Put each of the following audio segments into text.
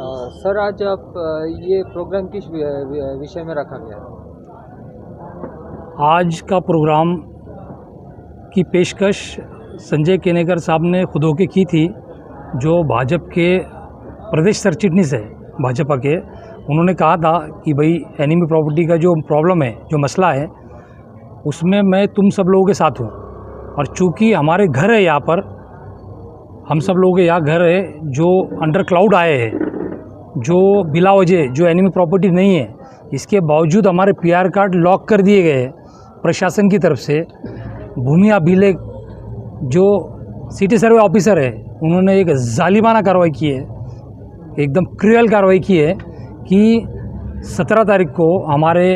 Sir आज आप ये प्रोग्राम किस विषय में रखा गया? आज का प्रोग्राम की पेशकश संजय केनेकर साहब ने खुद होके की थी, जो भाजपा के प्रदेश सरचिटनीस है भाजपा के। उन्होंने कहा था कि भाई एनिमी प्रॉपर्टी का जो प्रॉब्लम है, जो मसला है, उसमें मैं तुम सब लोगों के साथ हूँ। और चूँकि हमारे घर है यहाँ पर, हम सब लोगों के यहाँ घर है जो अंडर क्लाउड आए हैं, जो बिला वजह जो एनिमी प्रॉपर्टी नहीं है, इसके बावजूद हमारे पीआर कार्ड लॉक कर दिए गए प्रशासन की तरफ से। भूमि अभिलेख जो सिटी सर्वे ऑफिसर है, उन्होंने एक जालिमाना कार्रवाई की है, एकदम क्रूअल कार्रवाई की है कि 17 तारीख को हमारे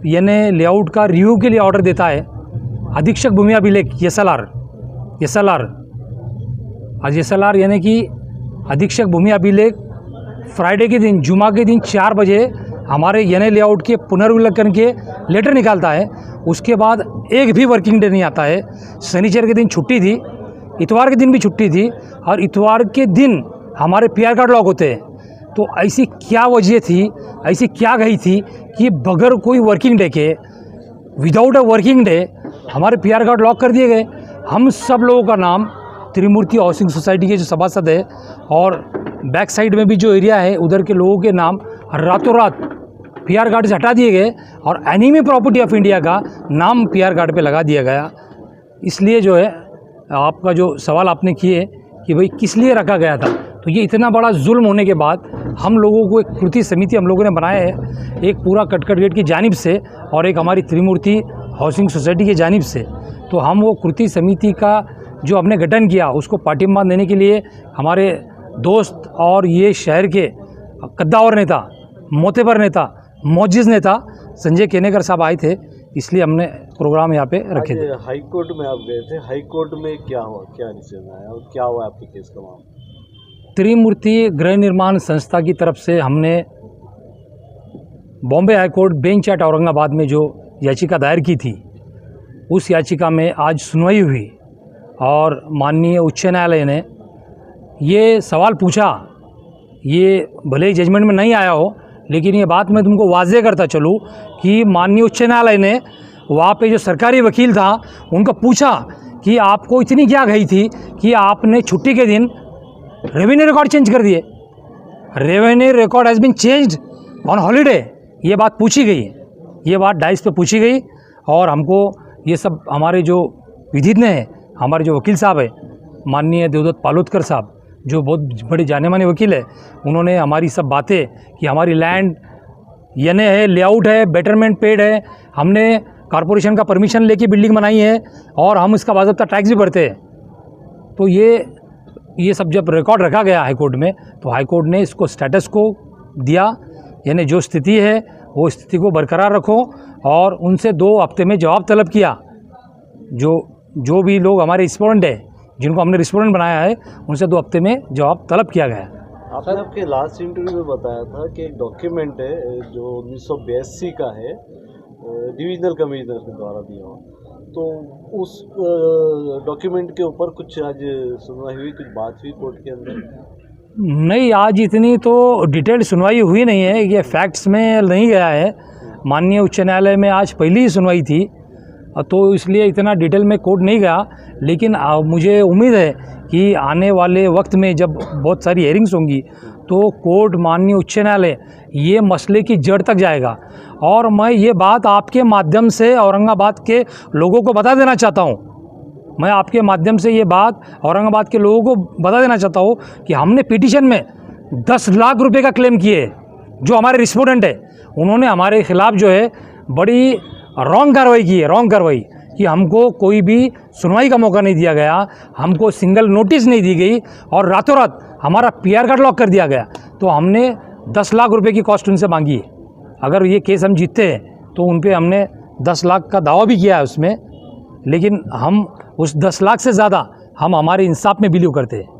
यानी लेआउट का रिव्यू के लिए ऑर्डर देता है अधीक्षक भूमि अभिलेख एसएलआर। आज एसएलआर यानी कि अधीक्षक भूमि अभिलेख फ्राइडे के दिन, जुमा के दिन 4 बजे हमारे एनए लेआउट के पुनर्विलोकन के लेटर निकालता है। उसके बाद एक भी वर्किंग डे नहीं आता है। शनिचर के दिन छुट्टी थी, इतवार के दिन भी छुट्टी थी, और इतवार के दिन हमारे पीआर कार्ड लॉक होते हैं। तो ऐसी क्या वजह थी, ऐसी क्या गई थी कि बगैर कोई वर्किंग डे के, विदाउट अ वर्किंग डे, हमारे पीआर कार्ड लॉक कर दिए गए। हम सब लोगों का नाम त्रिमूर्ति हाउसिंग सोसाइटी के जो सभासद है और बैक साइड में भी जो एरिया है, उधर के लोगों के नाम रातों रात पीआर कार्ड से हटा दिए गए और एनिमी प्रॉपर्टी ऑफ इंडिया का नाम पीआर कार्ड पे लगा दिया गया। इसलिए जो है, आपका जो सवाल आपने किए कि भाई किस लिए रखा गया था, तो ये इतना बड़ा जुल्म होने के बाद हम लोगों को एक कृति समिति हम लोगों ने बनाया है, एक पूरा कटकट गेट की जानिब से और एक हमारी त्रिमूर्ति हाउसिंग सोसाइटी की जानिब से। तो हम वो कृति समिति का जो हमने गठन किया, उसको पाठिंबा देने के लिए हमारे दोस्त और ये शहर के कद्दावर नेता, मोतेबर नेता, मोजिज़ नेता संजय केनेकर साहब आए थे, इसलिए हमने प्रोग्राम यहाँ पे रखे थे। हाई कोर्ट में आप गए थे, हाई कोर्ट में क्या हुआ, क्या डिसीजन आया और क्या हुआ आपके केस का मामला? त्रिमूर्ति गृह निर्माण संस्था की तरफ से हमने Bombay high court bench at Aurangabad में जो याचिका दायर की थी, उस याचिका में आज सुनवाई हुई और माननीय उच्च न्यायालय ने ये सवाल पूछा। ये भले ही जजमेंट में नहीं आया हो, लेकिन ये बात मैं तुमको वाज़ेह करता चलूँ कि माननीय उच्च न्यायालय ने वहाँ पे जो सरकारी वकील था, उनको पूछा कि आपको इतनी क्या गई थी कि आपने छुट्टी के दिन रेवेन्यू रिकॉर्ड चेंज कर दिए। Revenue record has been changed on holiday, ये बात पूछी गई, ये बात डाइस पे पूछी गई। और हमको ये सब हमारे जो विधिज्ञ हैं, हमारे जो वकील साहब है माननीय देवदत्त पालोदकर साहब, जो बहुत बड़े जाने माने वकील है, उन्होंने हमारी सब बातें कि हमारी लैंड यने है, लेआउट है, बेटरमेंट पेड है, हमने कॉरपोरेशन का परमिशन लेके बिल्डिंग बनाई है और हम इसका बाज़ाब्ता टैक्स भी भरते हैं। तो ये सब जब रिकॉर्ड रखा गया हाई कोर्ट में, तो हाई कोर्ट ने इसको स्टेटस को दिया, यानी जो स्थिति है वो स्थिति को बरकरार रखो, और उनसे 2 हफ्ते में जवाब तलब किया। जो भी लोग हमारे रिस्पोंडेंट है, जिनको हमने रिस्पोंडेंट बनाया है, उनसे 2 हफ्ते में जवाब तलब किया गया। आपने आपके लास्ट इंटरव्यू में बताया था कि एक डॉक्यूमेंट है जो 1982 का है, डिविजनल कमिश्नर के द्वारा दिया हुआ, तो उस डॉक्यूमेंट के ऊपर कुछ आज सुनवाई हुई, कुछ बात हुई कोर्ट के अंदर? नहीं, आज इतनी तो डिटेल्ड सुनवाई हुई नहीं है, ये फैक्ट्स में नहीं गया है। माननीय उच्च न्यायालय में आज पहली ही सुनवाई थी, तो इसलिए इतना डिटेल में कोर्ट नहीं गया। लेकिन मुझे उम्मीद है कि आने वाले वक्त में जब बहुत सारी हेयरिंग्स होंगी, तो कोर्ट, माननीय उच्च न्यायालय ये मसले की जड़ तक जाएगा। और मैं ये बात आपके माध्यम से औरंगाबाद के लोगों को बता देना चाहता हूँ, मैं आपके माध्यम से ये बात औरंगाबाद के लोगों को बता देना चाहता हूँ कि हमने पिटीशन में 10 लाख रुपए का क्लेम किए। जो हमारे रिस्पोंडेंट है, उन्होंने हमारे खिलाफ जो है बड़ी रॉन्ग कार्रवाई की है, रॉन्ग कार्रवाई कि हमको कोई भी सुनवाई का मौका नहीं दिया गया, हमको सिंगल नोटिस नहीं दी गई और रातों रात हमारा पीआर कार्ड लॉक कर दिया गया। तो हमने 10 लाख रुपए की कॉस्ट उनसे मांगी है। अगर ये केस हम जीतते हैं तो उन पे हमने 10 लाख का दावा भी किया है उसमें, लेकिन हम उस 10 लाख से ज़्यादा हम हमारे इंसाफ में बिलीव करते हैं।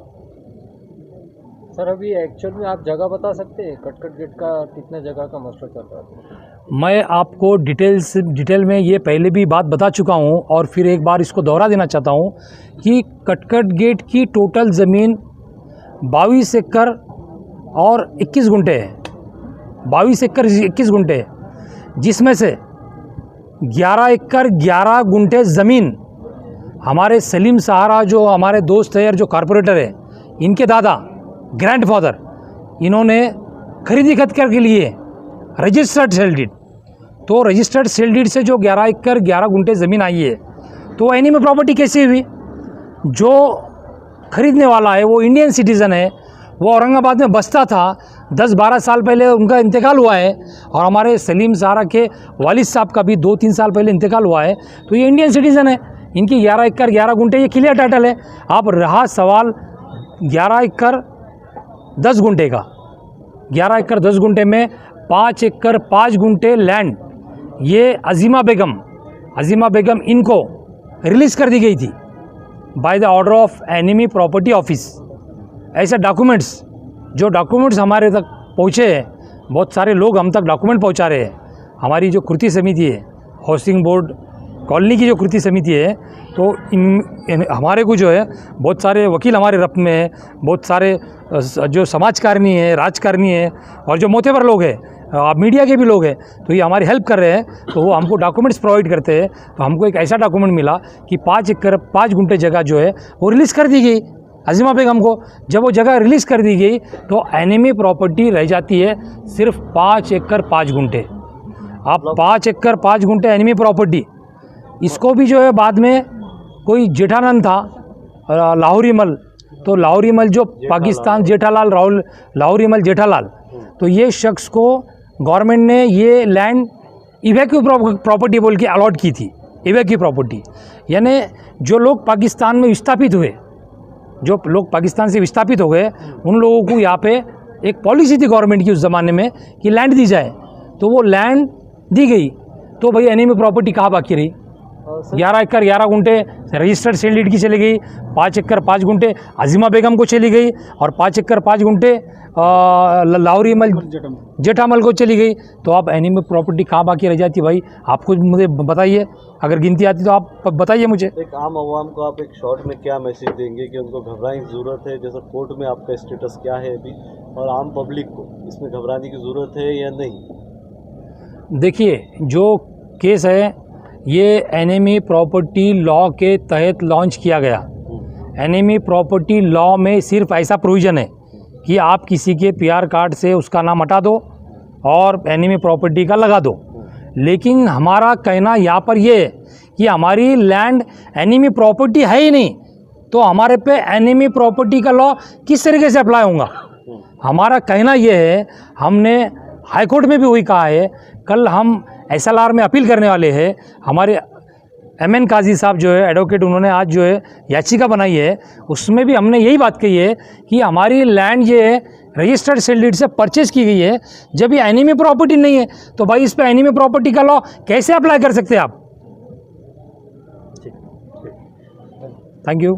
सर अभी एक्चुअल में आप जगह बता सकते हैं कटकट गेट का कितने जगह का मसला चल रहा है? मैं आपको डिटेल में ये पहले भी बात बता चुका हूँ और फिर एक बार इसको दोहरा देना चाहता हूँ कि कटकट गेट की टोटल ज़मीन 22 एकड़ और 21 गुंठे है, 22 एकड़ 21 गुंठे है, जिसमें से 11 एकड़ 11 गुंठे ज़मीन हमारे सलीम सहारा जो हमारे दोस्त है और जो कॉरपोरेटर है, इनके दादा ग्रैंडफादर, इन्होंने खरीदी खत के लिए रजिस्टर्ड सेल डीड, तो रजिस्टर्ड सेल डीड से जो 11 एकड़ 11 गुंठे ज़मीन आई है, तो एनिमी प्रॉपर्टी कैसे हुई? जो खरीदने वाला है वो इंडियन सिटीज़न है, वो औरंगाबाद में बसता था, 10-12 साल पहले उनका इंतकाल हुआ है, और हमारे सलीम सहारा के वालिद साहब का भी 2-3 साल पहले इंतकाल हुआ है, तो ये इंडियन सिटीज़न है। इनकी 11 एकड़ 11 गुंठे ये क्लियर टाइटल है। अब रहा सवाल 11 एकड़ 10 गुंठे का, 11 एकड़ 10 गुंठे में 5 एकड़ 5 गुंठे लैंड ये अजीमा बेगम इनको रिलीज़ कर दी गई थी by the order of enemy property office. ऐसे डॉक्यूमेंट्स हमारे तक पहुँचे हैं, बहुत सारे लोग हम तक डॉक्यूमेंट पहुँचा रहे हैं। हमारी जो कृति समिति है, हाउसिंग बोर्ड कॉलोनी की जो कृति समिति है, तो हमारे को जो है बहुत सारे वकील हमारे रप में है, बहुत सारे जो समाजकारणी है, राजकारणी है, और जो मोतेवर लोग हैं, मीडिया के भी लोग हैं, तो ये हमारी हेल्प कर रहे हैं। तो वो हमको डॉक्यूमेंट्स प्रोवाइड करते हैं। तो हमको एक ऐसा डॉक्यूमेंट मिला कि 5 एकड़ 5 गुंठे जगह जो है वो रिलीज़ कर दी गई अजीमा बेगम को। जब वो जगह रिलीज़ कर दी गई तो एनिमी प्रॉपर्टी रह जाती है सिर्फ 5 एकड़ 5 गुंठे। आप 5 एकड़ 5 गुंठे एनिमी प्रॉपर्टी, इसको भी जो है बाद में कोई जेठानंद था लाहौरी मल, तो लाहौरी मल जो पाकिस्तान लाहौरी मल जेठालाल, तो ये शख्स को गवर्नमेंट ने ये लैंड इवैक्यू प्रॉपर्टी बोल के अलॉट की थी। इवैक्यू प्रॉपर्टी यानी जो लोग पाकिस्तान में विस्थापित हुए, जो लोग पाकिस्तान से विस्थापित हो गए, उन लोगों को यहाँ पे एक पॉलिसी थी गवर्नमेंट की उस ज़माने में कि लैंड दी जाए, तो वो लैंड दी गई। तो भाई एनिमी प्रॉपर्टी कहाँ बाकी रही? 11 एकड़ 11 गुंठे रजिस्टर्ड सेल डीड की चली गई, 5 एकड़ 5 गुंठे अजीमा बेगम को चली गई, और 5 एकड़ 5 गुंठे लाहौरी मल जेठामल को चली गई। तो आप एनिमी प्रॉपर्टी कहाँ बाकी रह जाती भाई? आप कुछ मुझे बताइए, अगर गिनती आती तो आप बताइए मुझे। एक आम आवाम को आप एक शॉर्ट में क्या मैसेज देंगे कि उनको घबराने की ज़रूरत है? जैसे कोर्ट में आपका स्टेटस क्या है अभी, और आम पब्लिक को इसमें घबराने की ज़रूरत है या नहीं? देखिए, जो केस है ये एनिमी प्रॉपर्टी लॉ के तहत लॉन्च किया गया। एनिमी प्रॉपर्टी लॉ में सिर्फ ऐसा प्रोविज़न है कि आप किसी के पीआर कार्ड से उसका नाम हटा दो और एनिमी प्रॉपर्टी का लगा दो। लेकिन हमारा कहना यहाँ पर ये है कि हमारी लैंड एनिमी प्रॉपर्टी है ही नहीं, तो हमारे पे एनिमी प्रॉपर्टी का लॉ किस तरीके से अप्लाई होगा? हमारा कहना ये है, हमने हाई कोर्ट में भी वही कहा है, कल हम SLR में अपील करने वाले हैं। हमारे MN काजी साहब जो है एडवोकेट, उन्होंने आज जो है याचिका बनाई है, उसमें भी हमने यही बात कही है कि हमारी लैंड ये है रजिस्टर्ड सेल डीड से परचेज़ की गई है। जब ये एनिमी प्रॉपर्टी नहीं है तो भाई इस पर एनिमी प्रॉपर्टी का लॉ कैसे अप्लाई कर सकते हैं आप? Thank you.